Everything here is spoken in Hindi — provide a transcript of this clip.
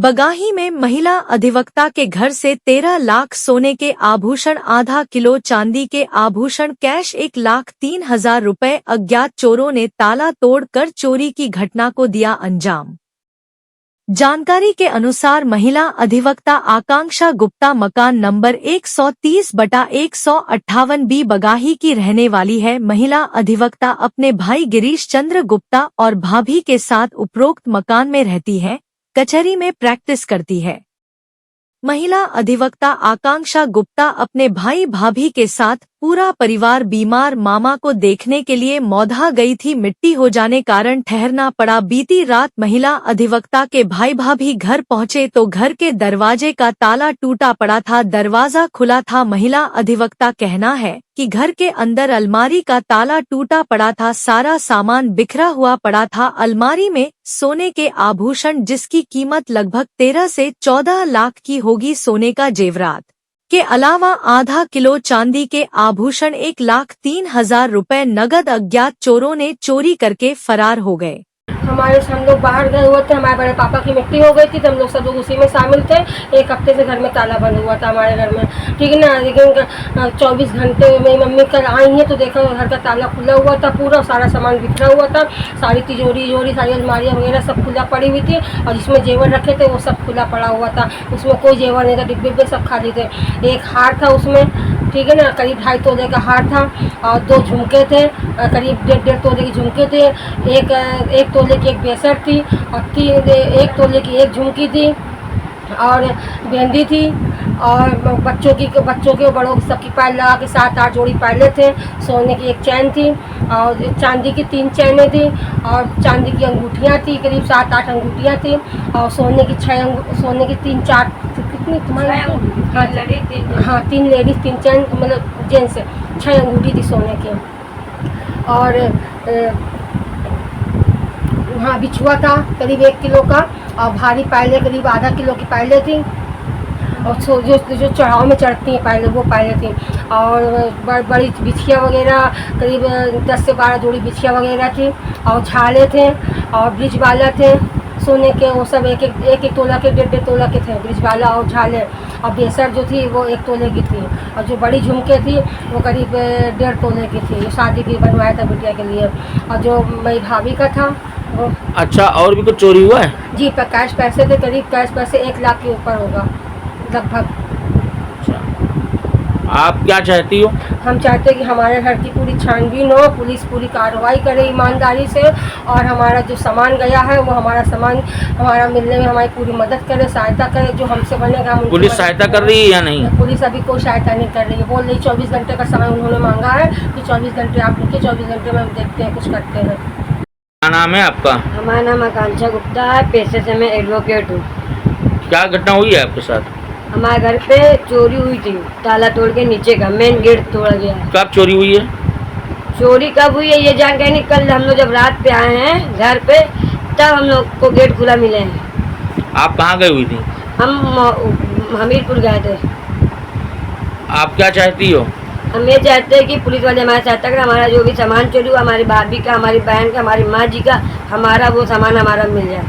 बगाही में महिला अधिवक्ता के घर से 13 लाख सोने के आभूषण, आधा किलो चांदी के आभूषण, कैश 1,03,000 रुपए अज्ञात चोरों ने ताला तोड़कर चोरी की घटना को दिया अंजाम। जानकारी के अनुसार महिला अधिवक्ता आकांक्षा गुप्ता मकान नंबर 130/158 बी बगाही की रहने वाली है। महिला अधिवक्ता अपने भाई गिरीश चंद्र गुप्ता और भाभी के साथ उपरोक्त मकान में रहती है। कचहरी में प्रैक्टिस करती है। महिला अधिवक्ता आकांक्षा गुप्ता अपने भाई भाभी के साथ पूरा परिवार बीमार मामा को देखने के लिए मौधा गई थी। मिट्टी हो जाने कारण ठहरना पड़ा। बीती रात महिला अधिवक्ता के भाई भाभी घर पहुंचे तो घर के दरवाजे का ताला टूटा पड़ा था, दरवाजा खुला था। महिला अधिवक्ता कहना है कि घर के अंदर अलमारी का ताला टूटा पड़ा था, सारा सामान बिखरा हुआ पड़ा था। अलमारी में सोने के आभूषण जिसकी कीमत लगभग 13 से 14 लाख की होगी, सोने का जेवरात के अलावा आधा किलो चांदी के आभूषण, 1,03,000 रुपए नगद अज्ञात चोरों ने चोरी करके फरार हो गए। हम लोग बाहर गए हुए थे, हमारे बड़े पापा की मृत्यु हो गई थी, तो हम लोग सब लोग उसी में शामिल थे। एक हफ्ते से घर में ताला बंद हुआ था हमारे घर में, ठीक है ना। लेकिन 24 घंटे मेरी मम्मी कल आई हैं तो देखा घर का ताला खुला हुआ था, पूरा सारा सामान बिखरा हुआ था। सारी तिजोरी सारी अलमारियाँ वगैरह सब खुला पड़ी हुई थी, और जिसमें जेवर रखे थे वो सब खुला पड़ा हुआ था। उसमें कोई जेवर नहीं था, डिब्बे सब खाली थे। एक हार था उसमें, ठीक है ना, करीब 2.5 तोले का हार था, और 2 झुमके थे, करीब 1.5 तोले के झुमके थे। एक तोले की एक बेसर थी, और 1 तोले की एक झुमकी थी, और बिंदी थी, और बच्चों के बड़ों की सबकी पायल लगा के 7-8 जोड़ी पायलें थे। सोने की एक चैन थी, और चांदी की 3 चैनें थी, और चांदी की अंगूठियाँ थी, करीब 7-8 अंगूठियाँ थी, और सोने की 3-4 कितनी तुम्हारी? हाँ 3 लेडीज 3 चैन, मतलब जेंट्स 6 अंगूठी थी सोने की। और हाँ बिछुआ था करीब 1 किलो का, और भारी पायलें करीब आधा किलो की पायलें थी, और जो चढ़ाव में चढ़ती हैं पायलें वो पायलें थी। और बड़ी बिछिया वगैरह करीब 10 से 12 जोड़ी बिछिया वगैरह थी, और झाले थे, और ब्रिज वाला थे सोने के, वो सब एक तोला के 1.5 तोला के थे ब्रिज वाला और झाले। और बेसर जो थी वो 1 तोले की थी, और जो बड़ी झुमके थी वो करीब 1.5 तोले की थी, शादी की बनवाया था बिटिया के लिए। और जो मेरी भाभी का था वो। अच्छा, और भी कुछ चोरी हुआ है? जी, कैश पैसे थे, करीब कैश पैसे 1 लाख के ऊपर होगा लगभग। अच्छा, आप क्या चाहती हो? हम चाहते हैं कि हमारे घर की पूरी छानबीन हो, पुलिस पूरी कार्रवाई करे ईमानदारी से, और हमारा जो सामान गया है वो हमारा सामान हमारा मिलने में हमारी पूरी मदद करे, सहायता करे, जो हमसे बनेगा। पुलिस सहायता कर रही है या नहीं? पुलिस अभी कोई सहायता नहीं कर रही है, बोल रही 24 घंटे का समय उन्होंने मांगा है कि 24 घंटे आप रुके, 24 घंटे में हम देखते हैं, कुछ करते हैं। क्या नाम है आपका? हमारा नाम आकांक्षा गुप्ता है, पेशे से मैं एडवोकेट हूँ। क्या घटना हुई है आपके साथ? हमारे घर पे चोरी हुई थी, ताला तोड़ के नीचे का मेन गेट तोड़ा गया है। कब चोरी हुई है? चोरी कब हुई है ये जानकारी नहीं, कल हम लोग जब रात पे आए हैं घर पे तब हम लोग को गेट खुला मिले हैं। आप कहाँ गई हुई थी? हम हमीरपुर गए थे। आप क्या चाहती हो? हम ये चाहते हैं कि पुलिस वाले हमारे सहायता करें, हमारा जो भी सामान चोरी हुआ, हमारी भाभी का, हमारी बहन का, हमारी माँ जी का, हमारा वो सामान हमारा मिल जाए।